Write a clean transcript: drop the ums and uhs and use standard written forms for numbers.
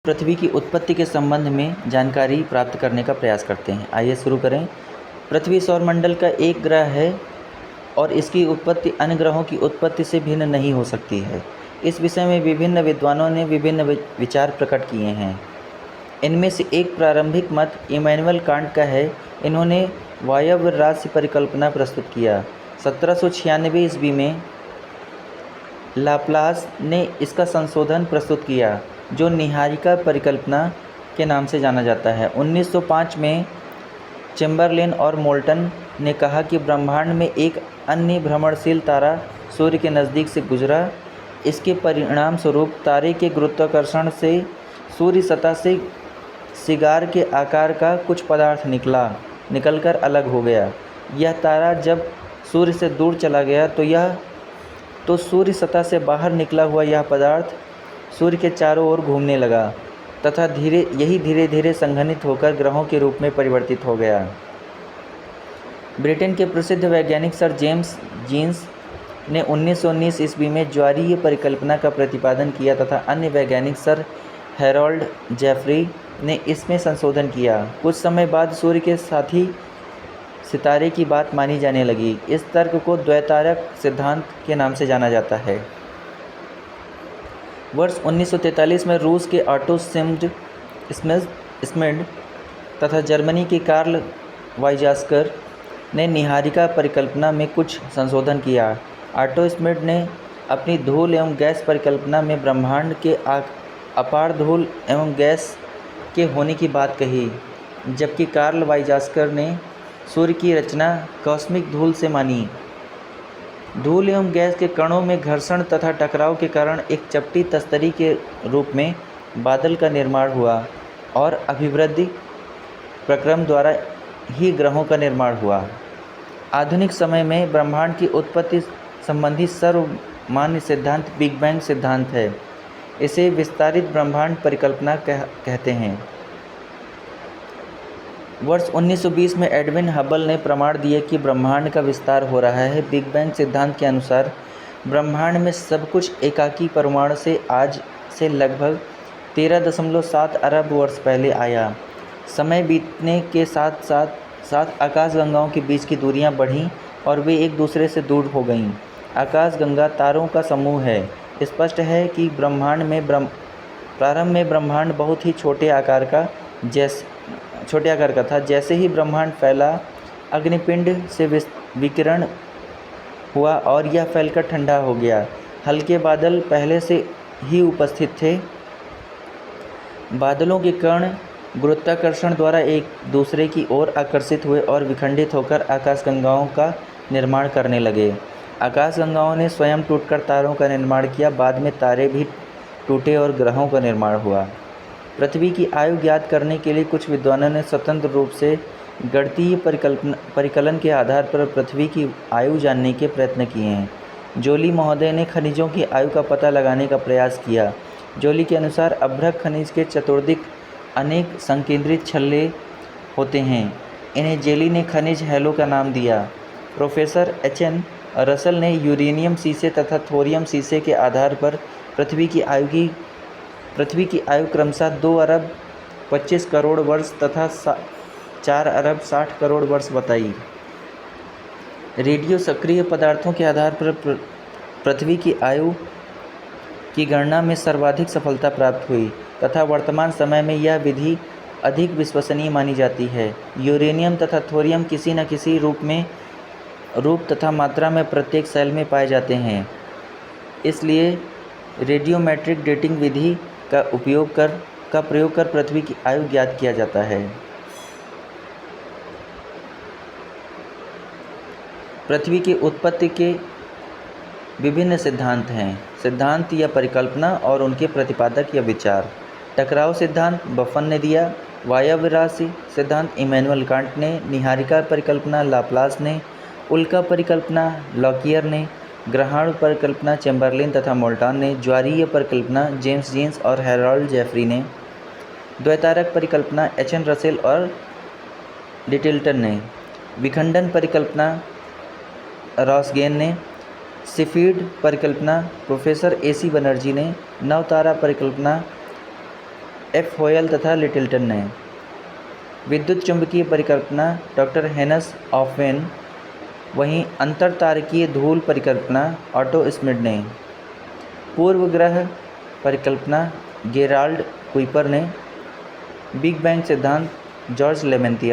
पृथ्वी की उत्पत्ति के संबंध में जानकारी प्राप्त करने का प्रयास करते हैं। आइए शुरू करें। पृथ्वी सौरमंडल का एक ग्रह है और इसकी उत्पत्ति अन्य ग्रहों की उत्पत्ति से भिन्न नहीं हो सकती है। इस विषय में विभिन्न विद्वानों ने विभिन्न विचार प्रकट किए हैं। इनमें से एक प्रारंभिक मत इमैनुअल कांट का है। इन्होंने वायव्य राशि परिकल्पना प्रस्तुत किया। 1796 ईस्वी में लाप्लास ने इसका संशोधन प्रस्तुत किया, जो निहारिका परिकल्पना के नाम से जाना जाता है। 1905 में चेम्बरलेन और मोल्टन ने कहा कि ब्रह्मांड में एक अन्य भ्रमणशील तारा सूर्य के नज़दीक से गुजरा। इसके परिणाम स्वरूप तारे के गुरुत्वाकर्षण से सूर्य सतह से सिगार के आकार का कुछ पदार्थ निकलकर अलग हो गया। यह तारा जब सूर्य से दूर चला गया तो सूर्य सतह से बाहर निकला हुआ यह पदार्थ सूर्य के चारों ओर घूमने लगा तथा धीरे धीरे संघनित होकर ग्रहों के रूप में परिवर्तित हो गया। ब्रिटेन के प्रसिद्ध वैज्ञानिक सर जेम्स जीन्स ने 1919 ईस्वी में ज्वारीय परिकल्पना का प्रतिपादन किया तथा अन्य वैज्ञानिक सर हैरोल्ड जेफरी ने इसमें संशोधन किया। कुछ समय बाद सूर्य के साथी सितारे की बात मानी जाने लगी। इस तर्क को द्वैतारक सिद्धांत के नाम से जाना जाता है। वर्ष 1943 में रूस के ऑटो स्मिड तथा जर्मनी के कार्ल वाइजास्कर ने निहारिका परिकल्पना में कुछ संशोधन किया। ऑटो स्मिड ने अपनी धूल एवं गैस परिकल्पना में ब्रह्मांड के अपार धूल एवं गैस के होने की बात कही, जबकि कार्ल वाइजास्कर ने सूर्य की रचना कॉस्मिक धूल से मानी। धूल एवं गैस के कणों में घर्षण तथा टकराव के कारण एक चपटी तस्तरी के रूप में बादल का निर्माण हुआ और अभिवृद्धि प्रक्रम द्वारा ही ग्रहों का निर्माण हुआ। आधुनिक समय में ब्रह्मांड की उत्पत्ति संबंधी सर्वमान्य सिद्धांत बिग बैंग सिद्धांत है। इसे विस्तारित ब्रह्मांड परिकल्पना कहते हैं। वर्ष 1920 में एडविन हबल ने प्रमाण दिए कि ब्रह्मांड का विस्तार हो रहा है। बिग बैंग सिद्धांत के अनुसार ब्रह्मांड में सब कुछ एकाकी परमाणु से आज से लगभग 13.7 अरब वर्ष पहले आया। समय बीतने के साथ साथ आकाशगंगाओं के बीच की दूरियां बढ़ीं और वे एक दूसरे से दूर हो गईं। आकाशगंगा तारों का समूह है। स्पष्ट है कि प्रारंभ में ब्रह्मांड बहुत ही छोटे आकार का था। जैसे ही ब्रह्मांड फैला, अग्निपिंड से विकिरण हुआ और यह फैलकर ठंडा हो गया। हल्के बादल पहले से ही उपस्थित थे। बादलों के कण गुरुत्वाकर्षण द्वारा एक दूसरे की ओर आकर्षित हुए और विखंडित होकर आकाशगंगाओं का निर्माण करने लगे। आकाशगंगाओं ने स्वयं टूटकर तारों का निर्माण किया। बाद में तारे भी टूटे और ग्रहों का निर्माण हुआ। पृथ्वी की आयु ज्ञात करने के लिए कुछ विद्वानों ने स्वतंत्र रूप से गणितीय परिकलन के आधार पर पृथ्वी की आयु जानने के प्रयत्न किए हैं। जोली महोदय ने खनिजों की आयु का पता लगाने का प्रयास किया। जोली के अनुसार अभ्रक खनिज के चतुर्दिक अनेक संकेंद्रित छल्ले होते हैं। इन्हें जेली ने खनिज हेलो का नाम दिया। Professor H.N.. रसल ने यूरेनियम सीसे तथा थोरियम सीसे के आधार पर पृथ्वी की आयु क्रमशः 2 अरब 25 करोड़ वर्ष तथा 4 अरब 60 करोड़ वर्ष बताई। रेडियो सक्रिय पदार्थों के आधार पर पृथ्वी की आयु की गणना में सर्वाधिक सफलता प्राप्त हुई तथा वर्तमान समय में यह विधि अधिक विश्वसनीय मानी जाती है। यूरेनियम तथा थोरियम किसी न किसी रूप तथा मात्रा में प्रत्येक सेल में पाए जाते हैं। इसलिए रेडियोमेट्रिक डेटिंग विधि का प्रयोग कर पृथ्वी की आयु ज्ञात किया जाता है। पृथ्वी की उत्पत्ति के विभिन्न सिद्धांत हैं। सिद्धांत या परिकल्पना और उनके प्रतिपादक या विचार। टकराव सिद्धांत बफन ने दिया। वायव्य राशि सिद्धांत इमैनुअल कांट ने। निहारिका परिकल्पना लाप्लास ने। उल्का परिकल्पना लॉकियर ने। ग्रहाणु परिकल्पना चेम्बरलेन तथा मोल्टन ने। ज्वारीय परिकल्पना जेम्स जीन्स और हैरोल्ड जेफरी ने। द्वैतारक परिकल्पना एच.एन. रसेल और लिटिलटन ने। विखंडन परिकल्पना रॉसगेन ने। सिफिड परिकल्पना प्रोफेसर ए.सी. बनर्जी ने। नवतारा परिकल्पना एफ होयल तथा लिटिलटन ने। विद्युत चुंबकीय परिकल्पना डॉक्टर हेनस ऑफवेन। वहीं अंतरतारकीय धूल परिकल्पना ऑटो स्मिड ने। पूर्व ग्रह परिकल्पना गेराल्ड कुइपर ने। बिग बैंग सिद्धांत जॉर्ज लेमेंतियर।